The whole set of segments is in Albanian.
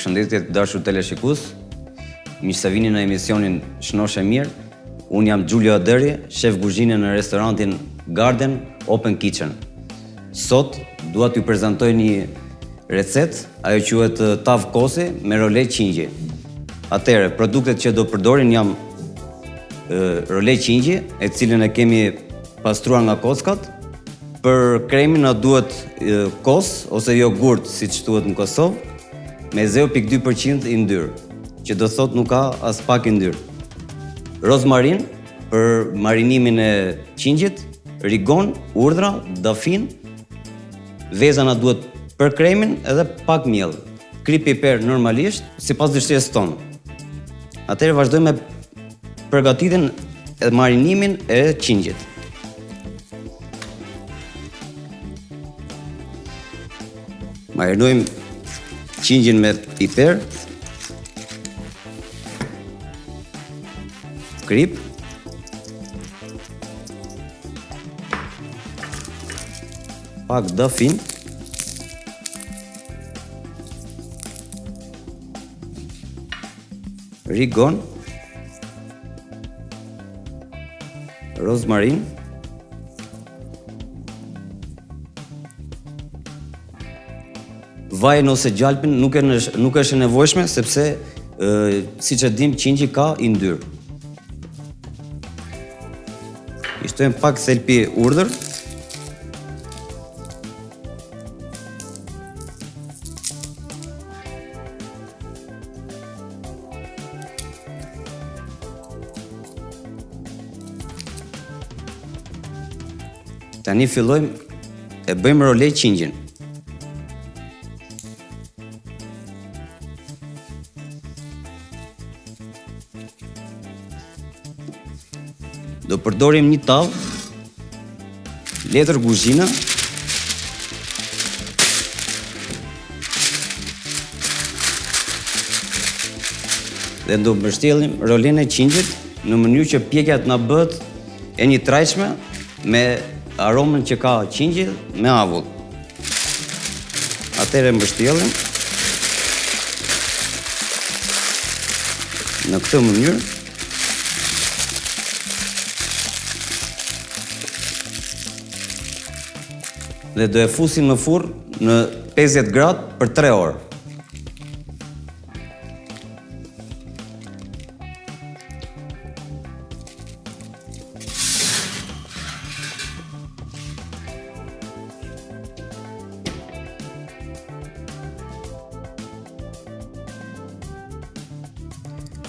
Përshëndetje të dashur teleshikues. Mirë se vini në emisionin Shnoshe Mirë. Unë jam Giulio Aderi, shef kuzhine në restorantin Garden Open Kitchen. Sot dua t'ju prezantoj një recet, ajo quhet tavë kosi me role qingji. Atëherë, produktet që do përdorin jam role qingji, e cilën e kemi pastruar nga kockat. Për kremin na duhet kos ose jogurt, siç thuhet në Kosovë, me 0.2% i ndyrë, që do thot nuk ka as pak i ndyrë. Rozmarin për marinimin e qingjit, rigon, urdhra, dafin, veza na duhet për kremin edhe pak miell. Krip piper normalisht, sipas dëshirës tonë. Atëherë vazhdojmë me përgatitjen e marinimin e qingjit. Marinojmë qingjin me piper, krip, pak dafin, rigon, rozmarin, vajin ose gjalpin nuk është e nevojshme sepse siç e dim qingji ka yndyrë. I shtojmë pak thelpi urdhër. Tani fillojmë e bëjmë role qingjin. Do përdorim një tavë, letër kuzhina, dhe do mbështellim rolen e qingjit në mënyrë që pjekja të na bëhet e njëtrajtshme me aromën që ka qingji me avull. Atëherë mbështellim në këtë mënyrë. Dhe do e fusim në furrë në 50 gradë për 3 orë.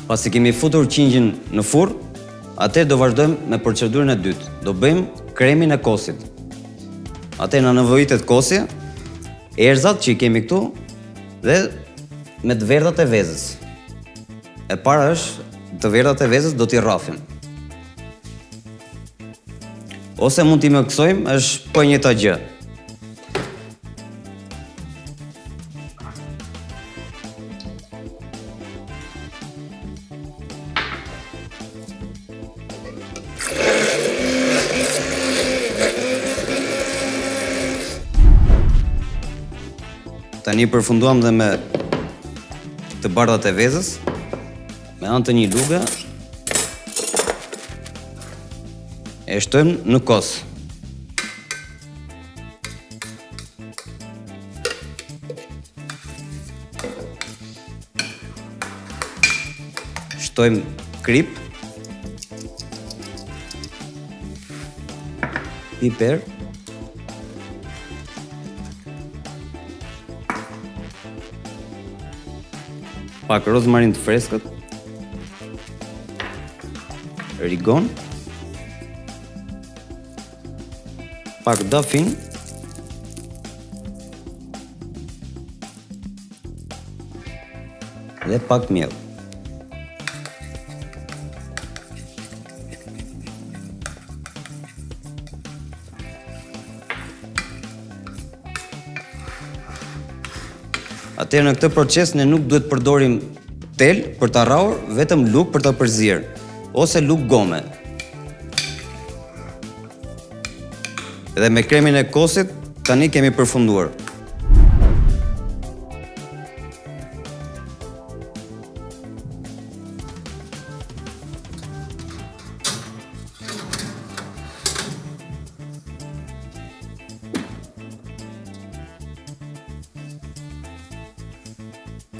Pasi kemi futur qingjin në furrë, atëherë do vazhdojmë me procedurën e dytë. Do bëjmë kremin e kosit. Atëherë na nevojitet kosi, erëzat që i kemi këtu dhe me të verdhat e vezës. E para është të verdhat e vezës do t'i rrafim. Ose mund t'i mëksojmë, është po njëjta gjë. Tani përfunduam dhe me të bardhat e vezës, me anë të një luge, e shtojmë në kos. Shtojmë krip, piper, pak rozmarin të freskët, rigon, pak dafin, dhe pak miell. Atëherë në këtë proces ne nuk duhet përdorim tel për ta rrahur, vetëm luk për ta përzier ose luk gome. Dhe me kremin e kosit tani kemi përfunduar.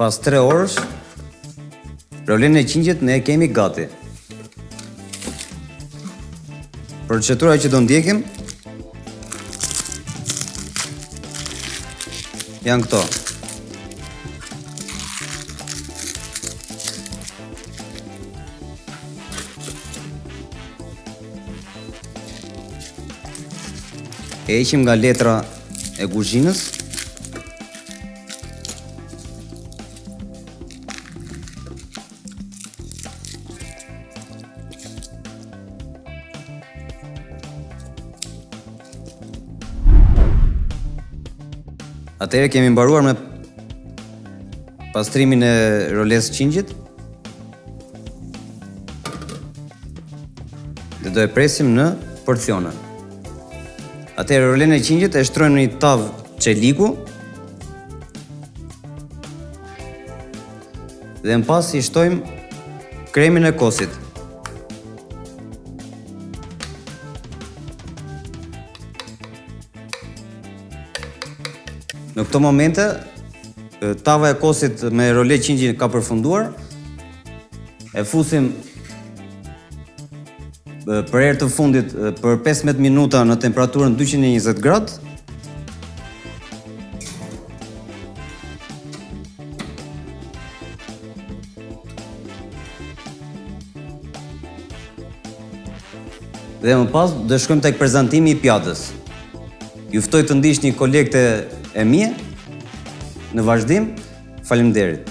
pas 3 orësh, rolen e qingjet ne e kemi gati. Procedurat që do ndjekim janë këto. E heqim nga letra e kuzhinës. Atëherë kemi mbaruar me pastrimin e roles qingjit. Dhe do e presim në porcione. Atëherë rolen e qingjit e shtrojmë në një tavë çeliku. Dhe më pas i shtojmë kremin e kosit. Në këto momente, tava e kosit me role qingji ka përfunduar. E fusim për herë të fundit për 15 minuta në temperaturën 220 gradë. Dhe më pas do shkojmë tek prezantimi i pjatës. Ju ftoj të ndiqni kolekte e mia. Në vazhdim, faleminderit.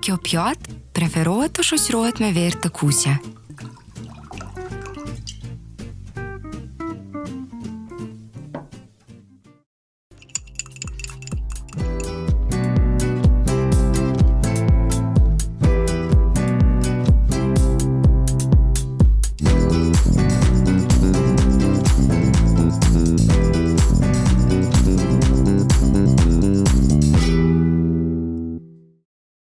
Kjo pjatë preferohet të shoqërohet me verë të kuqe.